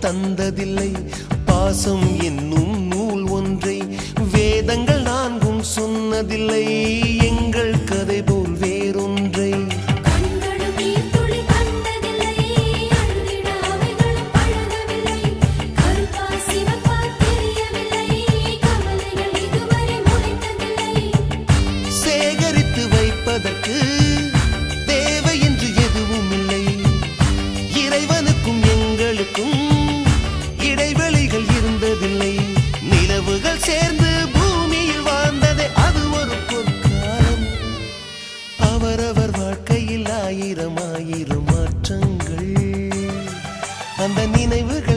தந்ததில்லை. பாசம் என்னும் நூல் ஒன்றை வேதங்கள் நான்கும் சொன்னதில்லை. எங்கள் கதை போல் வேறொன்றை சேகரித்து வைப்பதற்கு தேவை என்று எதுவும் இல்லை. இறைவனுக்கும் எங்களுக்கும் இடைவெளிகள் இருந்ததில்லை. நிலவுகள் சேர்ந்து பூமியில் வாழ்ந்ததே அது ஒரு பொற்காலம். அவரவர் வாழ்க்கையில் ஆயிரம் ஆயிரம் மாற்றங்கள். அந்த நினைவுகள்